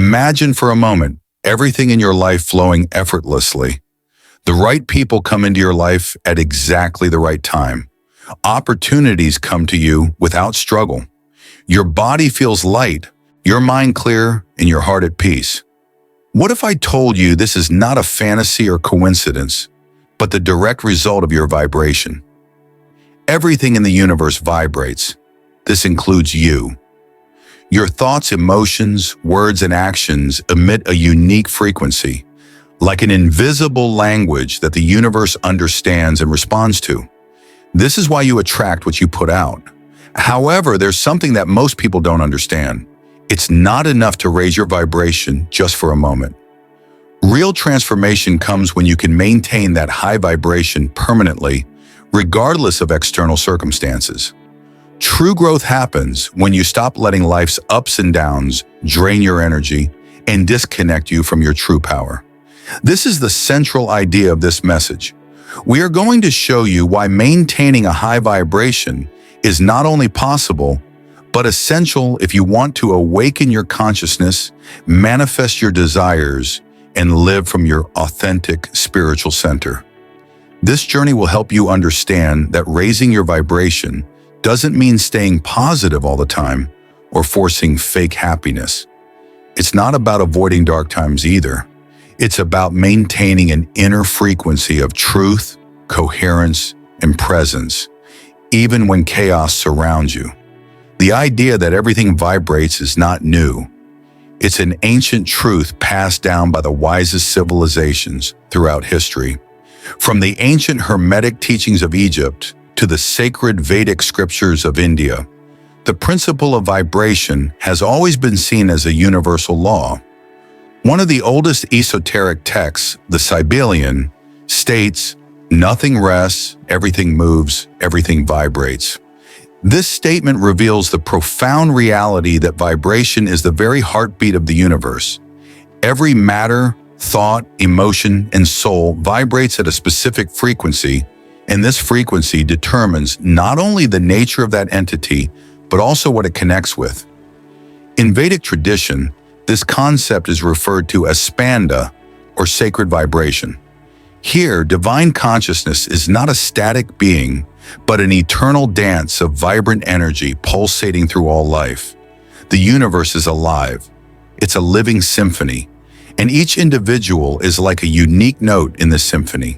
Imagine for a moment everything in your life flowing effortlessly. The right people come into your life at exactly the right time. Opportunities come to you without struggle. Your body feels light, your mind clear, and your heart at peace. What if I told you this is not a fantasy or coincidence, but the direct result of your vibration? Everything in the universe vibrates. This includes you. Your thoughts, emotions, words, and actions emit a unique frequency, like an invisible language that the universe understands and responds to. This is why you attract what you put out. However, there's something that most people don't understand. It's not enough to raise your vibration just for a moment. Real transformation comes when you can maintain that high vibration permanently, regardless of external circumstances. True growth happens when you stop letting life's ups and downs drain your energy and disconnect you from your true power. This is the central idea of this message. We are going to show you why maintaining a high vibration is not only possible, but essential if you want to awaken your consciousness, manifest your desires, and live from your authentic spiritual center. This journey will help you understand that raising your vibration doesn't mean staying positive all the time or forcing fake happiness. It's not about avoiding dark times either. It's about maintaining an inner frequency of truth, coherence, and presence, even when chaos surrounds you. The idea that everything vibrates is not new. It's an ancient truth passed down by the wisest civilizations throughout history. From the ancient Hermetic teachings of Egypt to the sacred Vedic scriptures of India, the principle of vibration has always been seen as a universal law. One of the oldest esoteric texts, the Sibelian, states, "Nothing rests, everything moves, everything vibrates." This statement reveals the profound reality that vibration is the very heartbeat of the universe. Every matter, thought, emotion, and soul vibrates at a specific frequency, and this frequency determines not only the nature of that entity, but also what it connects with. In Vedic tradition, this concept is referred to as spanda, or sacred vibration. Here, divine consciousness is not a static being, but an eternal dance of vibrant energy pulsating through all life. The universe is alive. It's a living symphony, and each individual is like a unique note in the symphony.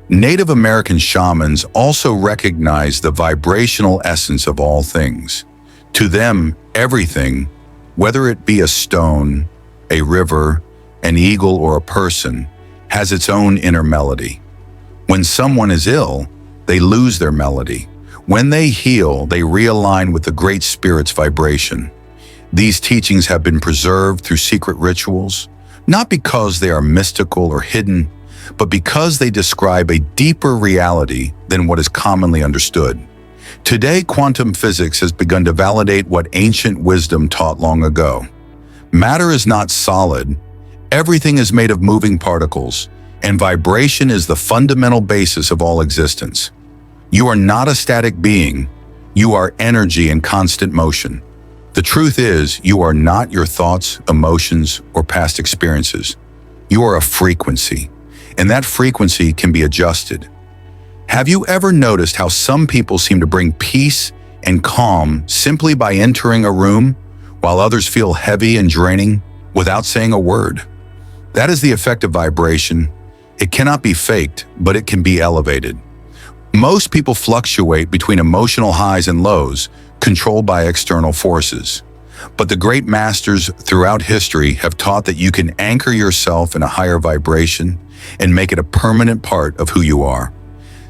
Native American shamans also recognize the vibrational essence of all things. To them, everything, whether it be a stone, a river, an eagle, or a person, has its own inner melody. When someone is ill, they lose their melody. When they heal, they realign with the Great Spirit's vibration. These teachings have been preserved through secret rituals, not because they are mystical or hidden, but because they describe a deeper reality than what is commonly understood. Today, quantum physics has begun to validate what ancient wisdom taught long ago. Matter is not solid. Everything is made of moving particles, and vibration is the fundamental basis of all existence. You are not a static being. You are energy in constant motion. The truth is, you are not your thoughts, emotions, or past experiences. You are a frequency, and that frequency can be adjusted. Have you ever noticed how some people seem to bring peace and calm simply by entering a room, while others feel heavy and draining without saying a word? That is the effect of vibration. It cannot be faked, but it can be elevated. Most people fluctuate between emotional highs and lows, controlled by external forces. But the great masters throughout history have taught that you can anchor yourself in a higher vibration and make it a permanent part of who you are.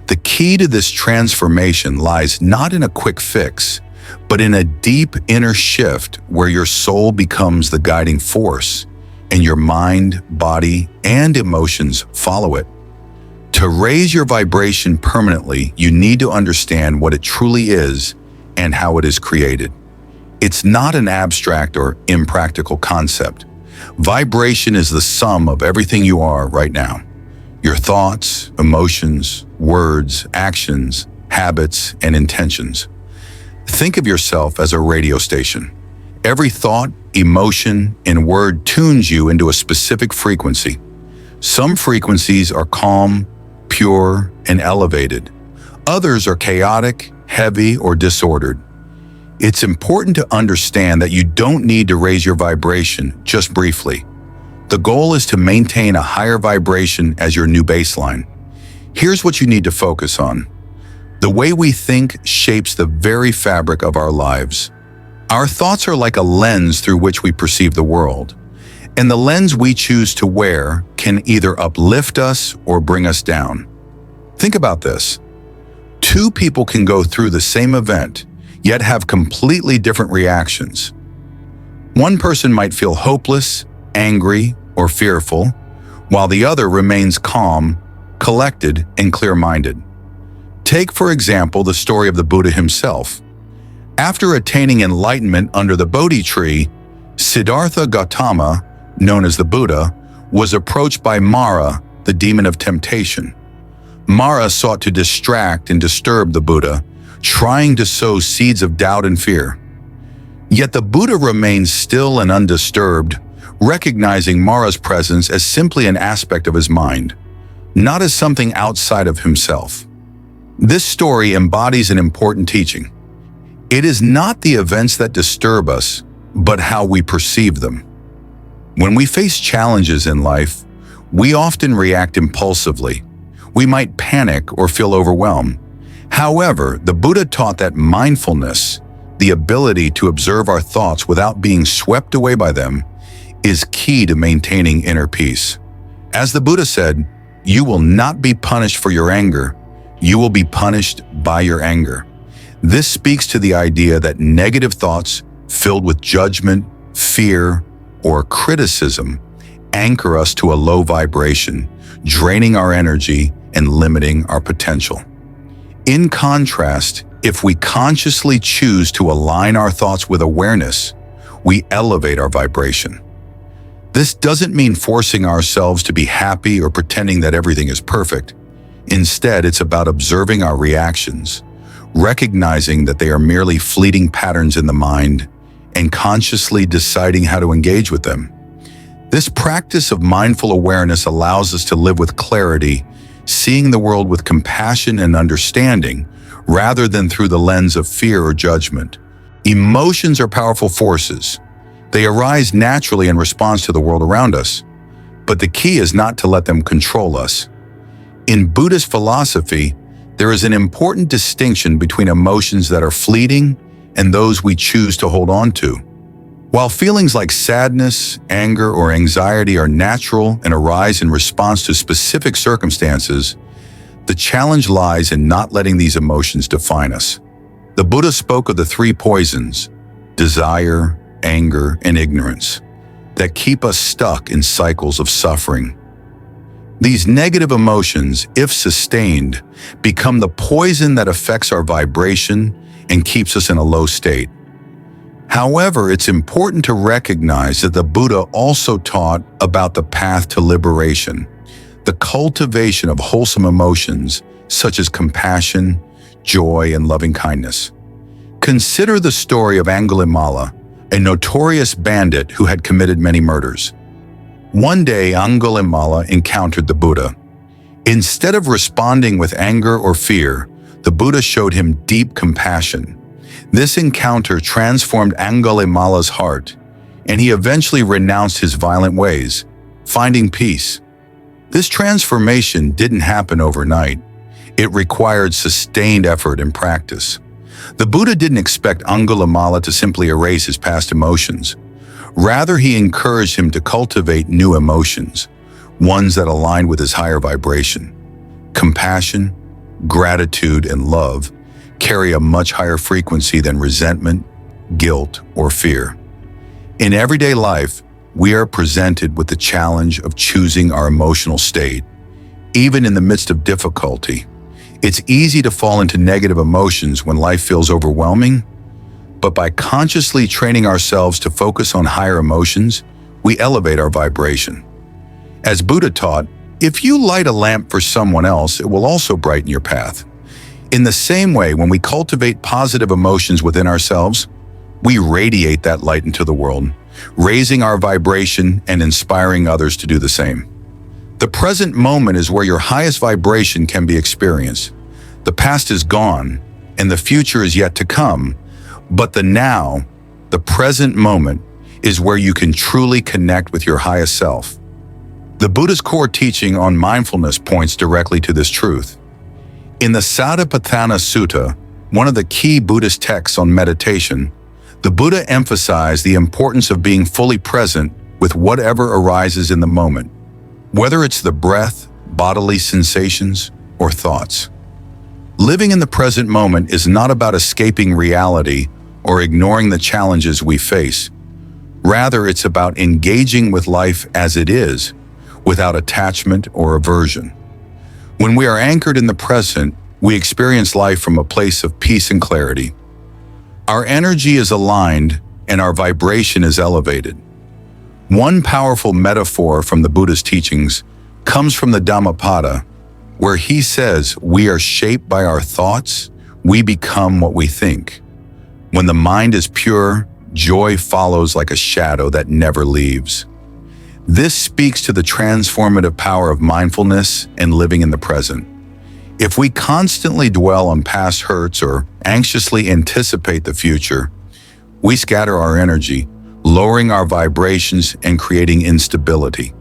The key to this transformation lies not in a quick fix, but in a deep inner shift where your soul becomes the guiding force and your mind, body, and emotions follow it. To raise your vibration permanently, you need to understand what it truly is and how it is created. It's not an abstract or impractical concept. Vibration is the sum of everything you are right now. Your thoughts, emotions, words, actions, habits, and intentions. Think of yourself as a radio station. Every thought, emotion, and word tunes you into a specific frequency. Some frequencies are calm, pure, and elevated. Others are chaotic, heavy, or disordered. It's important to understand that you don't need to raise your vibration just briefly. The goal is to maintain a higher vibration as your new baseline. Here's what you need to focus on. The way we think shapes the very fabric of our lives. Our thoughts are like a lens through which we perceive the world, and the lens we choose to wear can either uplift us or bring us down. Think about this. Two people can go through the same event, yet have completely different reactions. One person might feel hopeless, angry, or fearful, while the other remains calm, collected, and clear-minded. Take, for example, the story of the Buddha himself. After attaining enlightenment under the Bodhi tree, Siddhartha Gautama, known as the Buddha, was approached by Mara, the demon of temptation. Mara sought to distract and disturb the Buddha, trying to sow seeds of doubt and fear. Yet the Buddha remained still and undisturbed, recognizing Mara's presence as simply an aspect of his mind, not as something outside of himself. This story embodies an important teaching. It is not the events that disturb us, but how we perceive them. When we face challenges in life, we often react impulsively. We might panic or feel overwhelmed. However, the Buddha taught that mindfulness, the ability to observe our thoughts without being swept away by them, is key to maintaining inner peace. As the Buddha said, "You will not be punished for your anger. You will be punished by your anger." This speaks to the idea that negative thoughts filled with judgment, fear, or criticism anchor us to a low vibration, draining our energy and limiting our potential. In contrast, if we consciously choose to align our thoughts with awareness, we elevate our vibration. This doesn't mean forcing ourselves to be happy or pretending that everything is perfect. Instead, it's about observing our reactions, recognizing that they are merely fleeting patterns in the mind, and consciously deciding how to engage with them. This practice of mindful awareness allows us to live with clarity, seeing the world with compassion and understanding, rather than through the lens of fear or judgment. Emotions are powerful forces. They arise naturally in response to the world around us, but the key is not to let them control us. In Buddhist philosophy, there is an important distinction between emotions that are fleeting and those we choose to hold on to. While feelings like sadness, anger, or anxiety are natural and arise in response to specific circumstances, the challenge lies in not letting these emotions define us. The Buddha spoke of the three poisons, desire, anger, and ignorance, that keep us stuck in cycles of suffering. These negative emotions, if sustained, become the poison that affects our vibration and keeps us in a low state. However, it's important to recognize that the Buddha also taught about the path to liberation, the cultivation of wholesome emotions such as compassion, joy, and loving kindness. Consider the story of Angulimala, a notorious bandit who had committed many murders. One day, Angulimala encountered the Buddha. Instead of responding with anger or fear, the Buddha showed him deep compassion. This encounter transformed Angulimala's heart, and he eventually renounced his violent ways, finding peace. This transformation didn't happen overnight. It required sustained effort and practice. The Buddha didn't expect Angulimala to simply erase his past emotions. Rather, he encouraged him to cultivate new emotions, ones that aligned with his higher vibration. Compassion, gratitude, and love carry a much higher frequency than resentment, guilt, or fear. In everyday life, we are presented with the challenge of choosing our emotional state. Even in the midst of difficulty, it's easy to fall into negative emotions when life feels overwhelming, but by consciously training ourselves to focus on higher emotions, we elevate our vibration. As Buddha taught, if you light a lamp for someone else, it will also brighten your path. In the same way, when we cultivate positive emotions within ourselves, we radiate that light into the world, raising our vibration and inspiring others to do the same. The present moment is where your highest vibration can be experienced. The past is gone, and the future is yet to come, but the now, the present moment, is where you can truly connect with your highest self. The Buddha's core teaching on mindfulness points directly to this truth. In the Satipatthana Sutta, one of the key Buddhist texts on meditation, the Buddha emphasized the importance of being fully present with whatever arises in the moment, whether it's the breath, bodily sensations, or thoughts. Living in the present moment is not about escaping reality or ignoring the challenges we face. Rather, it's about engaging with life as it is, without attachment or aversion. When we are anchored in the present, we experience life from a place of peace and clarity. Our energy is aligned and our vibration is elevated. One powerful metaphor from the Buddha's teachings comes from the Dhammapada, where he says we are shaped by our thoughts, we become what we think. When the mind is pure, joy follows like a shadow that never leaves. This speaks to the transformative power of mindfulness and living in the present. If we constantly dwell on past hurts or anxiously anticipate the future, we scatter our energy, lowering our vibrations and creating instability.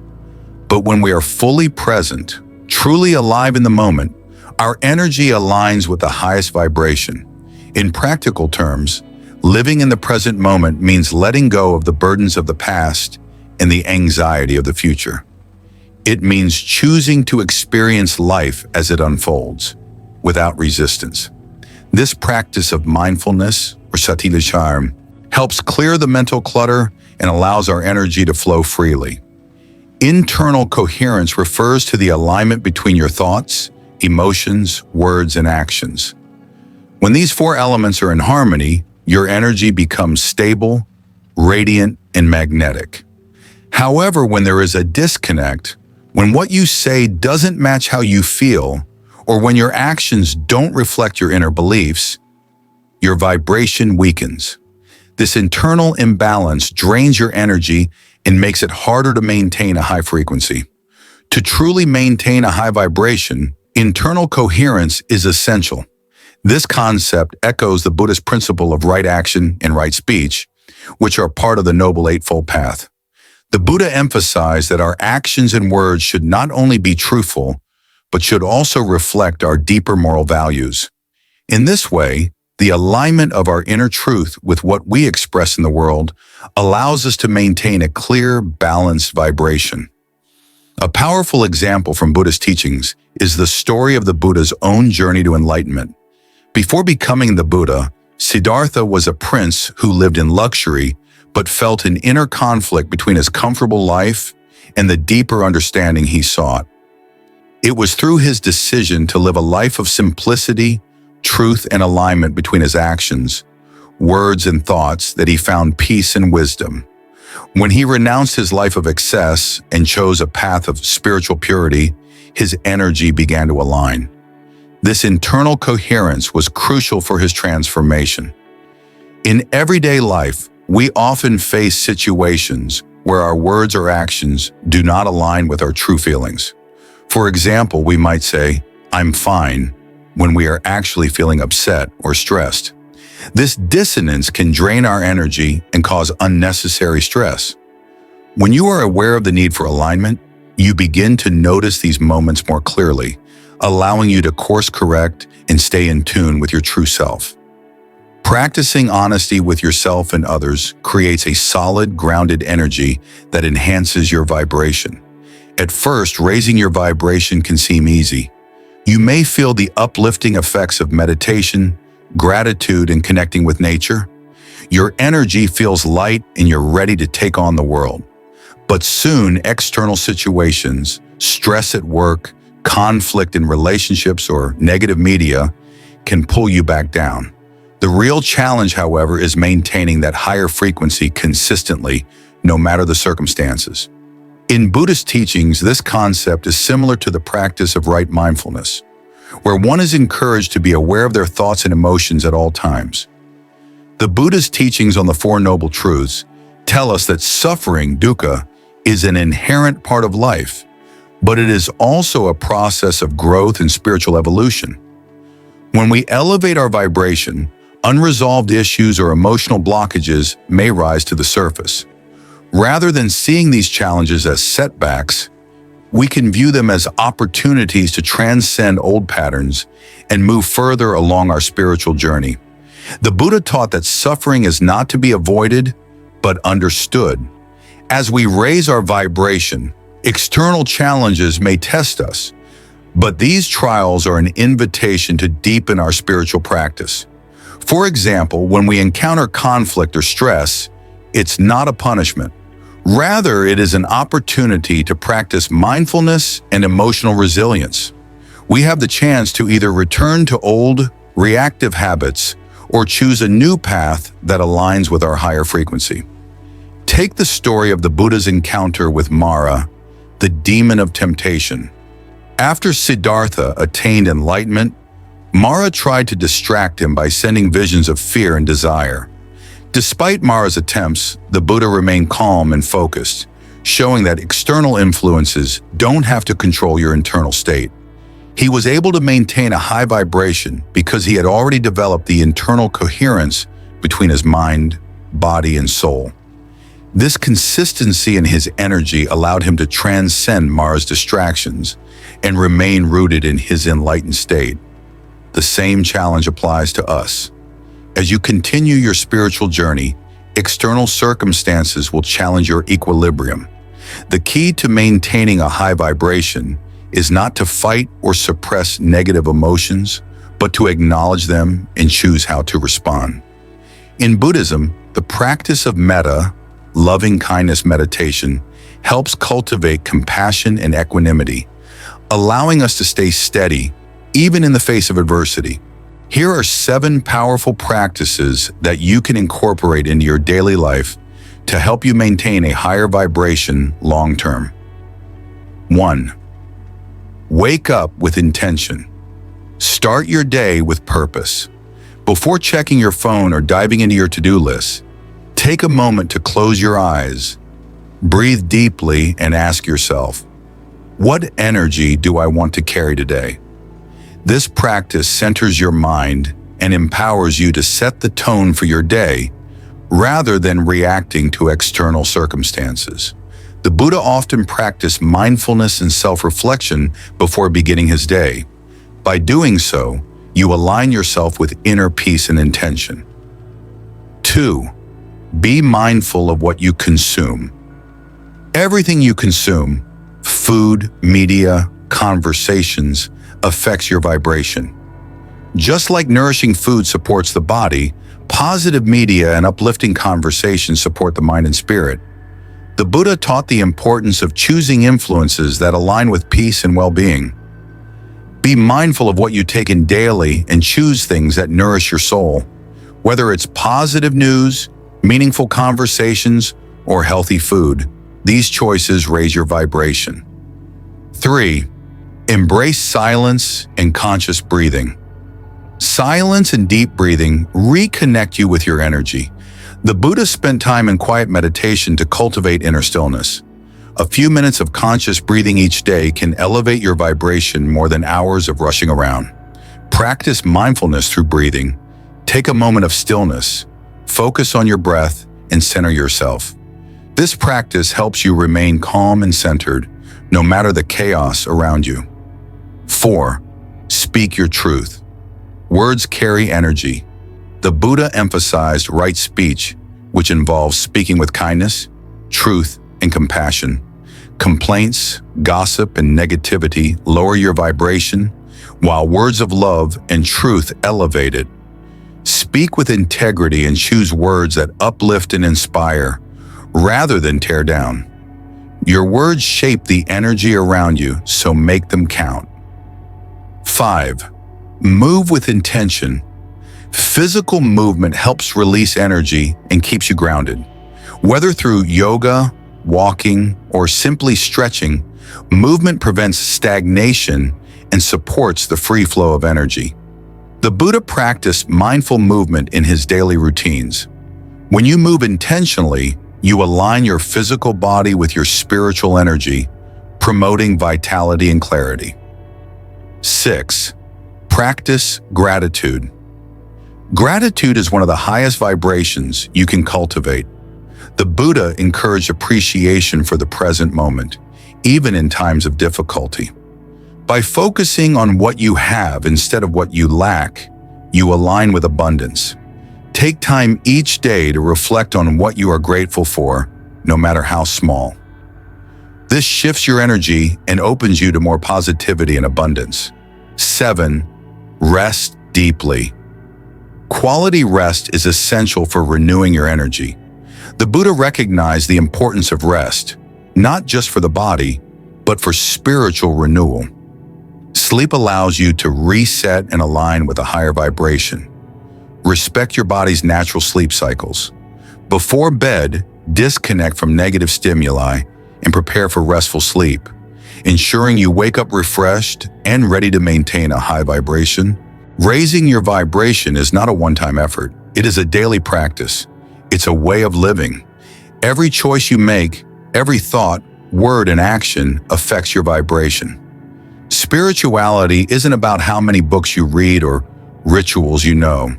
But when we are fully present, truly alive in the moment, our energy aligns with the highest vibration. In practical terms, living in the present moment means letting go of the burdens of the past and the anxiety of the future. It means choosing to experience life as it unfolds, without resistance. This practice of mindfulness, or satilachar, helps clear the mental clutter and allows our energy to flow freely. Internal coherence refers to the alignment between your thoughts, emotions, words, and actions. When these four elements are in harmony, your energy becomes stable, radiant, and magnetic. However, when there is a disconnect, when what you say doesn't match how you feel, or when your actions don't reflect your inner beliefs, your vibration weakens. This internal imbalance drains your energy and makes it harder to maintain a high frequency. To truly maintain a high vibration, internal coherence is essential. This concept echoes the Buddhist principle of right action and right speech, which are part of the Noble Eightfold Path. The Buddha emphasized that our actions and words should not only be truthful, but should also reflect our deeper moral values. In this way, the alignment of our inner truth with what we express in the world allows us to maintain a clear, balanced vibration. A powerful example from Buddhist teachings is the story of the Buddha's own journey to enlightenment. Before becoming the Buddha, Siddhartha was a prince who lived in luxury but felt an inner conflict between his comfortable life and the deeper understanding he sought. It was through his decision to live a life of simplicity, truth, and alignment between his actions, words, and thoughts that he found peace and wisdom. When he renounced his life of excess and chose a path of spiritual purity, his energy began to align. This internal coherence was crucial for his transformation. In everyday life, we often face situations where our words or actions do not align with our true feelings. For example, we might say, "I'm fine," when we are actually feeling upset or stressed. This dissonance can drain our energy and cause unnecessary stress. When you are aware of the need for alignment, you begin to notice these moments more clearly, allowing you to course correct and stay in tune with your true self. Practicing honesty with yourself and others creates a solid, grounded energy that enhances your vibration. At first, raising your vibration can seem easy. You may feel the uplifting effects of meditation, gratitude, and connecting with nature. Your energy feels light and you're ready to take on the world. But soon, external situations, stress at work, conflict in relationships, or negative media can pull you back down. The real challenge, however, is maintaining that higher frequency consistently, no matter the circumstances. In Buddhist teachings, this concept is similar to the practice of right mindfulness, where one is encouraged to be aware of their thoughts and emotions at all times. The Buddha's teachings on the Four Noble Truths tell us that suffering, dukkha, is an inherent part of life, but it is also a process of growth and spiritual evolution. When we elevate our vibration, unresolved issues or emotional blockages may rise to the surface. Rather than seeing these challenges as setbacks, we can view them as opportunities to transcend old patterns and move further along our spiritual journey. The Buddha taught that suffering is not to be avoided, but understood. As we raise our vibration, external challenges may test us, but these trials are an invitation to deepen our spiritual practice. For example, when we encounter conflict or stress, it's not a punishment. Rather, it is an opportunity to practice mindfulness and emotional resilience. We have the chance to either return to old, reactive habits or choose a new path that aligns with our higher frequency. Take the story of the Buddha's encounter with Mara, the demon of temptation. After Siddhartha attained enlightenment, Mara tried to distract him by sending visions of fear and desire. Despite Mara's attempts, the Buddha remained calm and focused, showing that external influences don't have to control your internal state. He was able to maintain a high vibration because he had already developed the internal coherence between his mind, body, and soul. This consistency in his energy allowed him to transcend Mara's distractions and remain rooted in his enlightened state. The same challenge applies to us. As you continue your spiritual journey, external circumstances will challenge your equilibrium. The key to maintaining a high vibration is not to fight or suppress negative emotions, but to acknowledge them and choose how to respond. In Buddhism, the practice of metta, loving kindness meditation, helps cultivate compassion and equanimity, allowing us to stay steady even in the face of adversity. Here are 7 powerful practices that you can incorporate into your daily life to help you maintain a higher vibration long-term. 1. Wake up with intention. Start your day with purpose. Before checking your phone or diving into your to-do list, take a moment to close your eyes, breathe deeply, and ask yourself, what energy do I want to carry today? This practice centers your mind and empowers you to set the tone for your day rather than reacting to external circumstances. The Buddha often practiced mindfulness and self-reflection before beginning his day. By doing so, you align yourself with inner peace and intention. 2. Be mindful of what you consume. Everything you consume, food, media, conversations, affects your vibration. Just like nourishing food supports the body, positive media and uplifting conversations support the mind and spirit. The Buddha taught the importance of choosing influences that align with peace and well-being. Be mindful of what you take in daily and choose things that nourish your soul. Whether it's positive news, meaningful conversations, or healthy food, these choices raise your vibration. 3. Embrace silence and conscious breathing. Silence and deep breathing reconnect you with your energy. The Buddha spent time in quiet meditation to cultivate inner stillness. A few minutes of conscious breathing each day can elevate your vibration more than hours of rushing around. Practice mindfulness through breathing. Take a moment of stillness, focus on your breath, and center yourself. This practice helps you remain calm and centered, no matter the chaos around you. 4. Speak your truth. Words carry energy. The Buddha emphasized right speech, which involves speaking with kindness, truth, and compassion. Complaints, gossip, and negativity lower your vibration, while words of love and truth elevate it. Speak with integrity and choose words that uplift and inspire, rather than tear down. Your words shape the energy around you, so make them count. 5. Move with intention. Physical movement helps release energy and keeps you grounded. Whether through yoga, walking, or simply stretching, movement prevents stagnation and supports the free flow of energy. The Buddha practiced mindful movement in his daily routines. When you move intentionally, You align your physical body with your spiritual energy, promoting vitality and clarity. 6. Practice gratitude. Gratitude is one of the highest vibrations you can cultivate. The Buddha encouraged appreciation for the present moment, even in times of difficulty. By focusing on what you have instead of what you lack, you align with abundance. Take time each day to reflect on what you are grateful for, no matter how small. This shifts your energy and opens you to more positivity and abundance. 7. Rest deeply. Quality rest is essential for renewing your energy. The Buddha recognized the importance of rest, not just for the body, but for spiritual renewal. Sleep allows you to reset and align with a higher vibration. Respect your body's natural sleep cycles. Before bed, disconnect from negative stimuli and prepare for restful sleep, ensuring you wake up refreshed and ready to maintain a high vibration. Raising your vibration is not a one-time effort. It is a daily practice. It's a way of living. Every choice you make, every thought, word, and action affects your vibration. Spirituality isn't about how many books you read or rituals you know.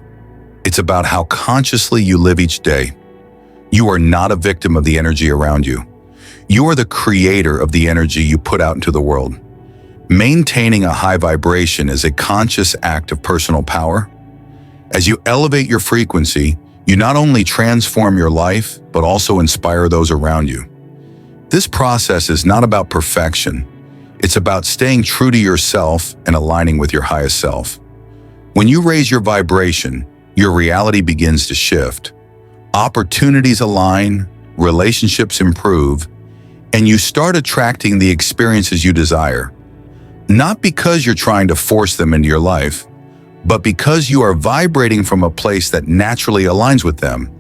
It's about how consciously you live each day. You are not a victim of the energy around you. You are the creator of the energy you put out into the world. Maintaining a high vibration is a conscious act of personal power. As you elevate your frequency, you not only transform your life, but also inspire those around you. This process is not about perfection. It's about staying true to yourself and aligning with your highest self. When you raise your vibration, your reality begins to shift. Opportunities align, relationships improve, and you start attracting the experiences you desire. Not because you're trying to force them into your life, but because you are vibrating from a place that naturally aligns with them.